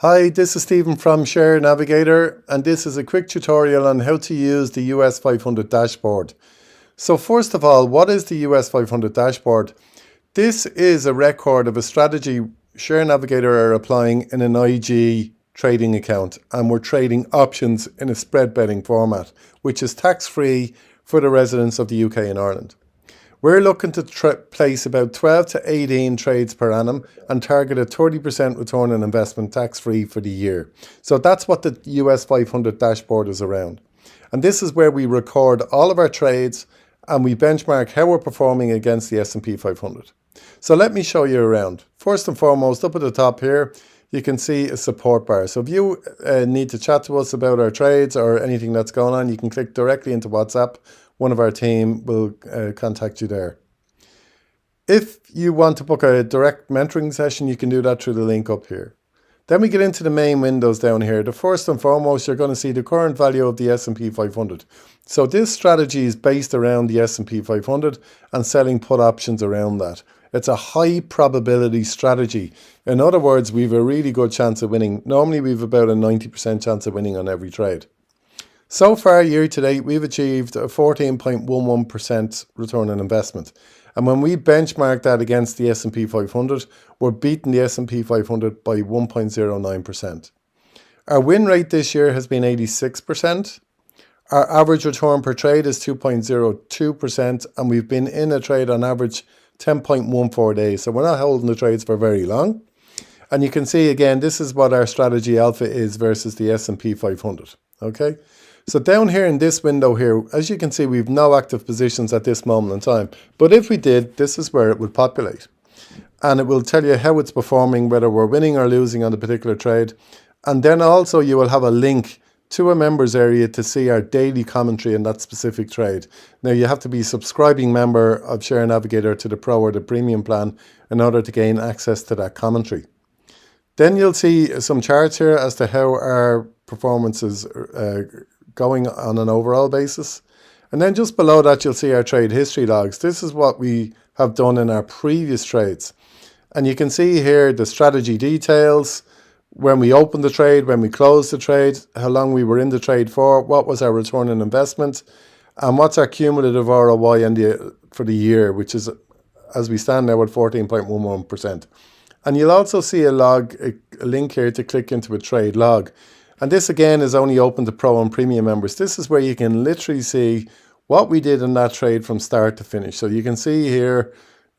Hi, this is Stephen from Share Navigator, and this is a quick tutorial on how to use the US 500 dashboard. So first of all, what is the US 500 dashboard? This is a record of a strategy Share Navigator are applying in an IG trading account, and we're trading options in a spread betting format, which is tax-free for the residents of the UK and Ireland. We're looking to place about 12 to 18 trades per annum and target a 30% return on investment tax-free for the year. So that's what the US 500 dashboard is around. And this is where we record all of our trades and we benchmark how we're performing against the S&P 500. So let me show you around. First and foremost, up at the top here, you can see a support bar. So if you need to chat to us about our trades or anything that's going on, you can click directly into WhatsApp. One of our team will contact you there. If you want to book a direct mentoring session, you can do that through the link up here. Then we get into the main windows down here. The first and foremost, you're going to see the current value of the S&P 500. So this strategy is based around the S&P 500 and selling put options around that. It's a high probability strategy. In other words, we have a really good chance of winning. Normally we have about a 90% chance of winning on every trade. So far, year to date, we've achieved a 14.11% return on investment. And when we benchmark that against the S&P 500, we're beating the S&P 500 by 1.09%. Our win rate this year has been 86%. Our average return per trade is 2.02%, and we've been in a trade on average 10.14 days. So we're not holding the trades for very long. And you can see again, this is what our strategy alpha is versus the S&P 500. Okay. So down here in this window here, as you can see, we've no active positions at this moment in time. But if we did, this is where it would populate. And it will tell you how it's performing, whether we're winning or losing on the particular trade. And then also you will have a link to a members area to see our daily commentary on that specific trade. Now you have to be a subscribing member of Share Navigator to the Pro or the Premium plan in order to gain access to that commentary. Then you'll see some charts here as to how our performance is going on an overall basis. And then just below that, you'll see our trade history logs. This is what we have done in our previous trades. And you can see here the strategy details, when we opened the trade, when we closed the trade, how long we were in the trade for, what was our return on investment, and what's our cumulative ROI for the year, which is, as we stand now, at 14.11%. And you'll also see a log, a link here to click into a trade log. And this again is only open to Pro and Premium members. This is where you can literally see what we did in that trade from start to finish. So you can see here,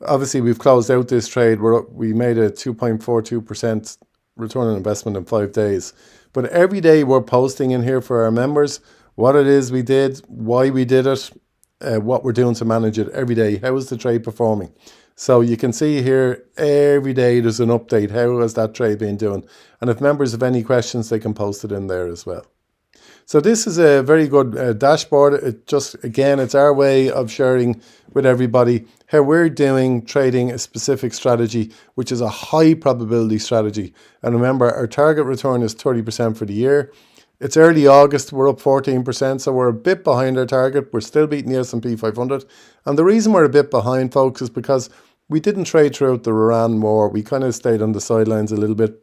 obviously we've closed out this trade. We made a 2.42% return on investment in 5 days. But every day we're posting in here for our members what it is we did, why we did it, what we're doing to manage it every day. How is the trade performing? So you can see here every day there's an update. How has that trade been doing? And if members have any questions, they can post it in there as well. So this is a very good dashboard. It just, again, it's our way of sharing with everybody how we're doing trading a specific strategy, which is a high probability strategy. And remember, our target return is 30% for the year. It's early August, we're up 14%, so we're a bit behind our target. We're still beating the S&P 500. And the reason we're a bit behind, folks, is because we didn't trade throughout the Iran war. We kind of stayed on the sidelines a little bit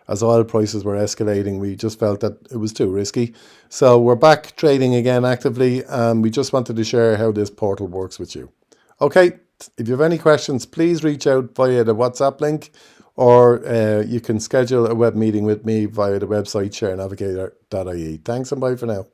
as oil prices were escalating. We just felt that it was too risky. So we're back trading again actively, and we just wanted to share how this portal works with you. Okay, if you have any questions, please reach out via the WhatsApp link, or you can schedule a web meeting with me via the website sharenavigator.ie. Thanks and bye for now.